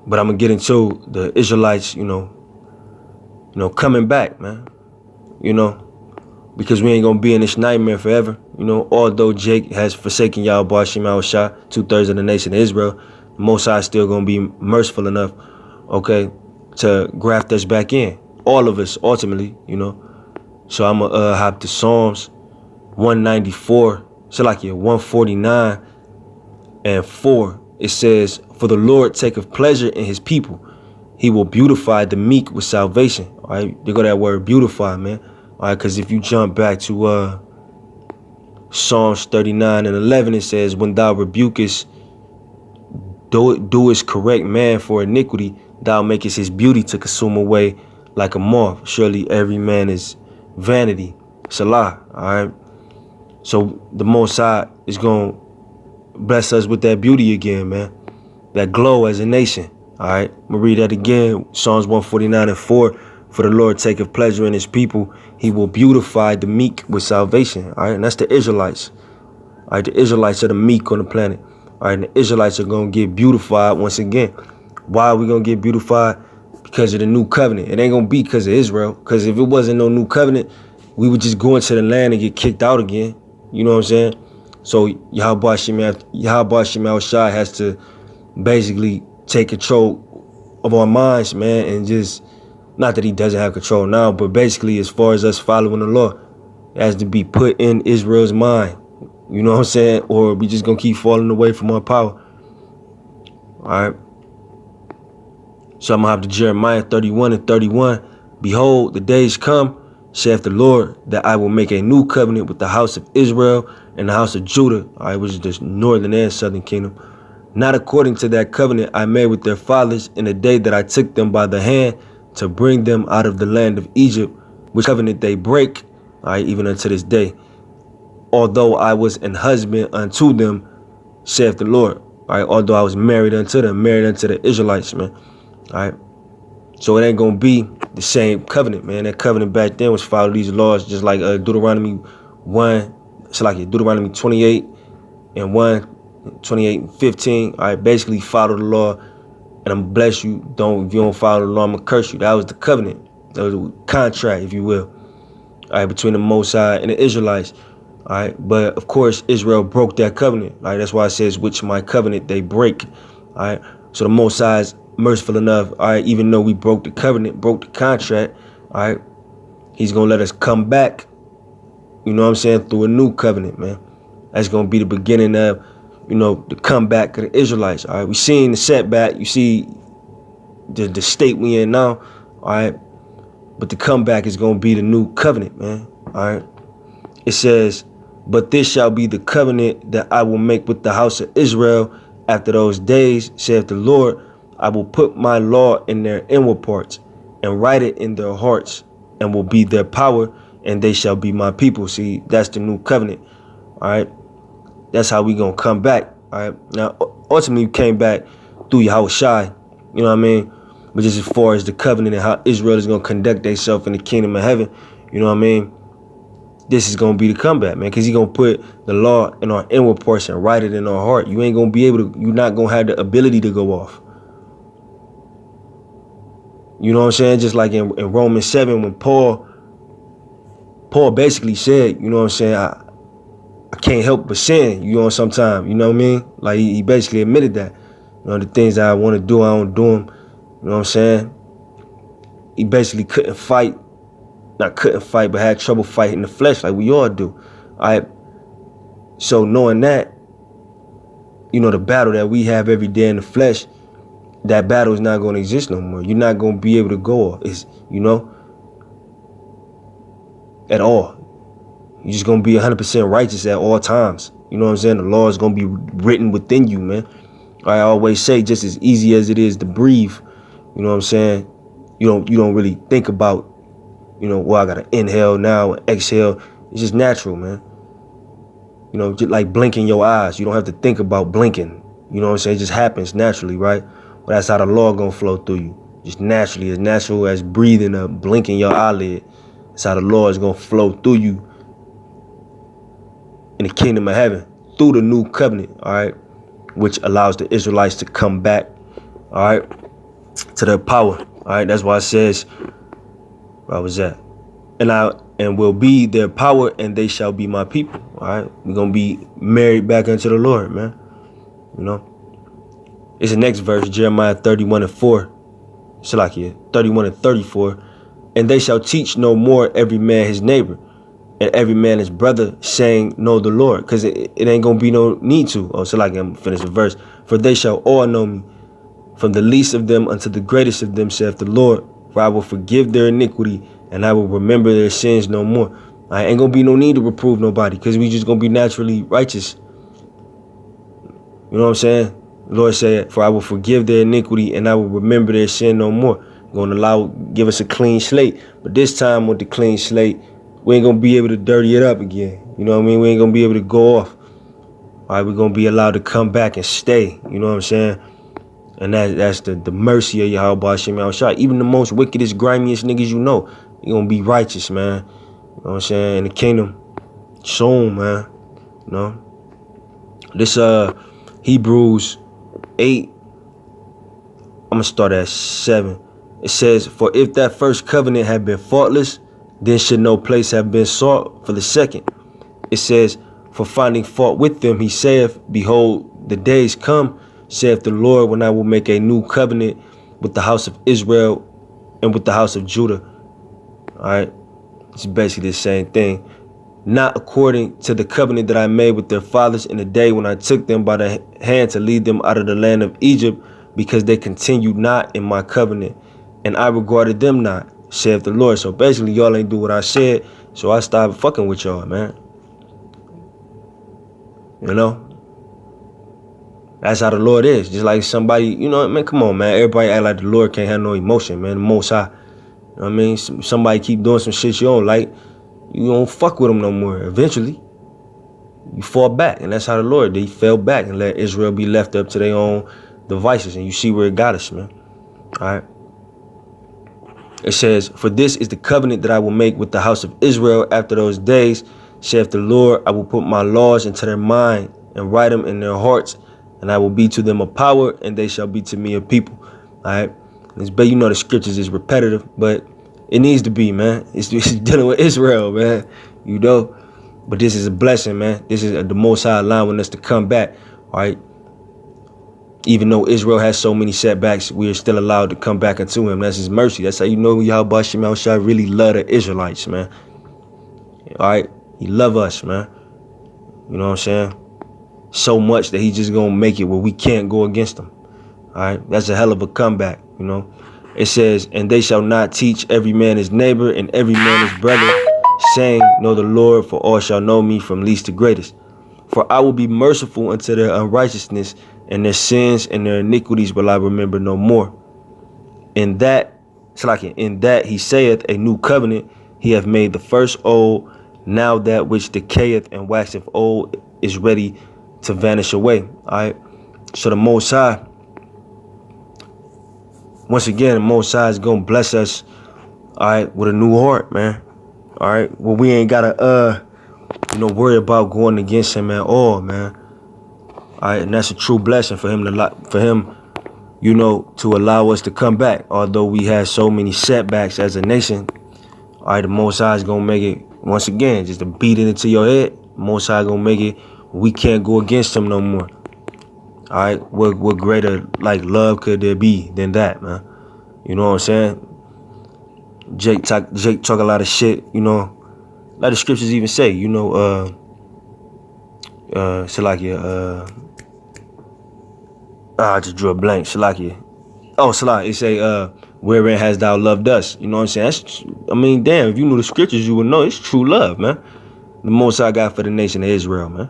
But I'm gonna get into the Israelites, coming back, man. Because we ain't gonna be in this nightmare forever. Although Jake has forsaken Yahweh Shema Shah, 2/3 of the nation of Israel, the Most High is still gonna be merciful enough, okay, to graft us back in. All of us, ultimately, So I'm gonna hop to Psalms 194, so like 149 and 4. It says, "For the Lord taketh pleasure in his people. He will beautify the meek with salvation." All right, there go that word beautify, man. All right, because if you jump back to Psalms 39 and 11, it says, "When thou rebukest, doest correct man for iniquity, thou makest his beauty to consume away like a moth. Surely every man is vanity." Salah. All right. So the Most High is going to bless us with that beauty again, man. That glow as a nation. All right. I'm going to read that again. Psalms 149 and 4. "For the Lord taketh pleasure in his people. He will beautify the meek with salvation." All right. And that's the Israelites. All right. The Israelites are the meek on the planet. All right. And the Israelites are going to get beautified once again. Why are we going to get beautified? Because of the new covenant. It ain't going to be because of Israel. Because if it wasn't no new covenant, we would just go into the land and get kicked out again. You know what I'm saying? So Yahweh Shema Shai has to basically take control of our minds, man, and just, not that he doesn't have control now, but basically as far as us following the law, it has to be put in Israel's mind. You know what I'm saying? Or we just gonna keep falling away from our power. All right. So I'm gonna have to Jeremiah 31 and 31. "Behold, the days come, saith the Lord, that I will make a new covenant with the house of Israel and the house of Judah," all right, which is the northern and southern kingdom, "not according to that covenant I made with their fathers in the day that I took them by the hand to bring them out of the land of Egypt, which covenant they break, all right, even unto this day. Although I was an husband unto them, saith the Lord." All right, although I was married unto them, married unto the Israelites, man. All right. So it ain't going to be the same covenant, man. That covenant back then was follow these laws, just like Deuteronomy 1, it's like Deuteronomy 28 and 1, 28 and 15. All right, basically follow the law and I'm going to bless you. If you don't follow the law, I'm going to curse you. That was the covenant. That was a contract, if you will. All right, between the Most High and the Israelites. All right, but of course, Israel broke that covenant. All right, that's why it says, "Which my covenant they break." All right, so the Most High is merciful enough. All right, even though we broke the covenant, broke the contract, all right, he's gonna let us come back. You know what I'm saying? Through a new covenant, man. That's gonna be the beginning of, the comeback of the Israelites. All right, we seen the setback. You see the state we in now. All right, but the comeback is gonna be the new covenant, man. All right, it says, "But this shall be the covenant that I will make with the house of Israel after those days, saith the Lord. I will put my law in their inward parts and write it in their hearts, and will be their power, and they shall be my people." See, that's the new covenant. All right, that's how we gonna come back. All right, now ultimately we came back through Yahweh Shai. You know what I mean? But just as far as the covenant and how Israel is gonna conduct themselves in the kingdom of heaven, you know what I mean? This is going to be the comeback, man, because he's going to put the law in our inward parts and write it in our heart. You ain't going to be able to, you're not going to have the ability to go off. You know what I'm saying? Just like in Romans 7, when Paul basically said, you know what I'm saying, I can't help but sin, sometimes, you know what I mean? Like he basically admitted that, the things that I want to do, I don't do them. You know what I'm saying? He basically couldn't fight, but had trouble fighting the flesh like we all do. All right. So knowing that, the battle that we have every day in the flesh, that battle is not going to exist no more. You're not going to be able to go off, at all. You're just going to be 100% righteous at all times. You know what I'm saying? The law is going to be written within you, man. I always say, just as easy as it is to breathe, you know what I'm saying? You don't really think about, well, I got to inhale now and exhale. It's just natural, man. Just like blinking your eyes. You don't have to think about blinking. You know what I'm saying? It just happens naturally, right? But that's how the law gonna flow through you. Just naturally, as natural as breathing or blinking your eyelid. That's how the law is gonna flow through you in the kingdom of heaven, through the new covenant, all right? Which allows the Israelites to come back, all right? to their power. All right, that's why it says, where was that? And will be their power, and they shall be my people. All right, we're gonna be married back unto the Lord, man. You know, it's the next verse, Jeremiah 31:4. Salakia 31:34. And they shall teach no more every man his neighbor, and every man his brother, saying, know the Lord, because it ain't gonna be no need to. Oh, Salakia, I'm gonna finish the verse. For they shall all know me, from the least of them unto the greatest of them, saith the Lord. For I will forgive their iniquity, and I will remember their sins no more. I ain't gonna be no need to reprove nobody, because we just gonna be naturally righteous. You know what I'm saying? The Lord said, for I will forgive their iniquity, and I will remember their sin no more. Gonna give us a clean slate. But this time with the clean slate, we ain't gonna be able to dirty it up again. You know what I mean? We ain't gonna be able to go off. All right, we're gonna be allowed to come back and stay. You know what I'm saying? And that's the mercy of Yahweh Hashem Yahushua. Even the most wickedest, grimiest niggas you know, you gonna be righteous, man. You know what I'm saying? In the kingdom, soon, man. You know? This Hebrews 8, I'm gonna start at 7. It says, for if that first covenant had been faultless, then should no place have been sought for the second. It says, for finding fault with them, he saith, behold, the days come, saith the Lord, when I will make a new covenant with the house of Israel and with the house of Judah. All right, it's basically the same thing. Not according to the covenant that I made with their fathers in the day when I took them by the hand to lead them out of the land of Egypt, because they continued not in my covenant, and I regarded them not, saith the Lord. So basically, y'all ain't do what I said, so I stopped fucking with y'all, man. You know? That's how the Lord is. Just like somebody, you know, man, come on, man. Everybody act like the Lord can't have no emotion, man. The Most High. You know what I mean? Somebody keep doing some shit you don't like, you don't fuck with them no more. Eventually, you fall back. And that's how the Lord did. He fell back and let Israel be left up to their own devices. And you see where it got us, man. All right. It says, for this is the covenant that I will make with the house of Israel after those days, saith the Lord. I will put my laws into their mind and write them in their hearts, and I will be to them a power, and they shall be to me a people. All right. You know the scriptures is repetitive, but it needs to be, man. It's dealing with Israel, man. You know. But this is a blessing, man. This is the Most High allowing us to come back. All right. Even though Israel has so many setbacks, we are still allowed to come back unto him. That's his mercy. That's how you know Yahweh Hashem Yahushua really love the Israelites, man. All right. He love us, man. You know what I'm saying? So much that he just gonna make it where we can't go against him. All right. That's a hell of a comeback, you know. It says, and they shall not teach every man his neighbor and every man his brother, saying, know the Lord, for all shall know me from least to greatest. For I will be merciful unto their unrighteousness, and their sins and their iniquities will I remember no more. In that he saith a new covenant, he hath made the first old. Now that which decayeth and waxeth old is ready to vanish away. All right. So the Most High, once again, the Most High is gonna bless us, all right, with a new heart, man. All right. Well, we ain't gotta worry about going against him at all, man. All right, and that's a true blessing for him to allow us to come back. Although we had so many setbacks as a nation, all right, the Most High is gonna make it once again, just to beat it into your head. The Most High gonna make it we can't go against him no more. All right, what greater like love could there be than that, man? You know what I'm saying? Jake talk a lot of shit. You know, a lot of scriptures even say, you know, Salakia, I just drew a blank. Salakia. Oh, Salakia, it say, wherein hast thou loved us? You know what I'm saying? Damn, if you knew the scriptures, you would know it's true love, man. The Most High got for the nation of Israel, man.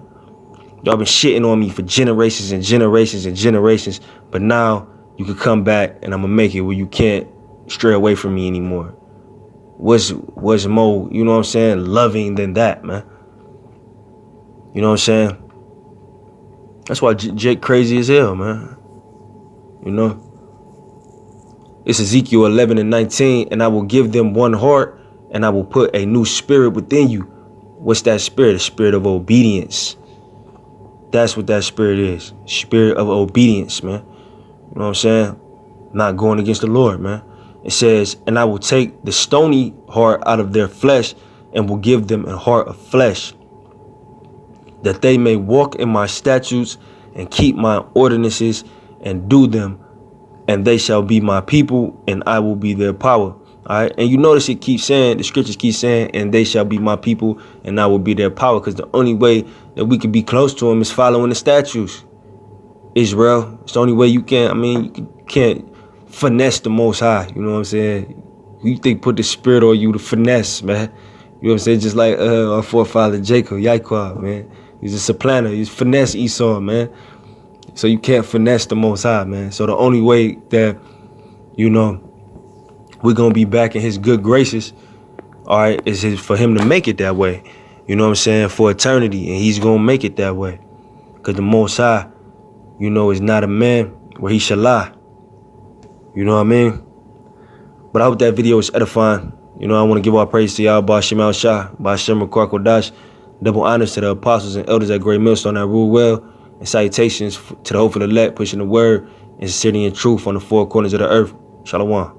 Y'all been shitting on me for generations and generations and generations, but now you could come back and I'm gonna make it where you can't stray away from me anymore. What's more, you know what I'm saying, loving than that, man? You know what I'm saying? That's why Jake crazy as hell, man. You know? It's Ezekiel 11:19, and I will give them one heart, and I will put a new spirit within you. What's that spirit? A spirit of obedience. That's what that spirit is. Spirit of obedience, man. You know what I'm saying? not going against the Lord, man. It says, and I will take the stony heart out of their flesh and will give them a heart of flesh, that they may walk in my statutes and keep my ordinances and do them, and they shall be my people and I will be their power. All right. And you notice it keeps saying, the scriptures keep saying, and they shall be my people and I will be their power, because the only way that we can be close to him is following the statutes. Israel, it's the only way you can. I mean, you can't finesse the Most High. You know what I'm saying? You think put the spirit on you to finesse, man. You know what I'm saying? Just like our forefather Jacob, Yaakov, man. He's a supplanter. He's finesse Esau, man. So you can't finesse the Most High, man. So the only way that, you know, we're going to be back in his good graces, all right, is for him to make it that way. You know what I'm saying? For eternity. And he's going to make it that way. Because the Most High, you know, is not a man where he shall lie. You know what I mean? But I hope that video is edifying. You know, I want to give all praise to y'all, Ba'ashem Al-Shah, Ba'ashem Kodash. Double honors to the apostles and elders at Great Millstone that rule well. And salutations to the hopeful elect, pushing the word and sincerity and truth on the four corners of the earth. Shalom.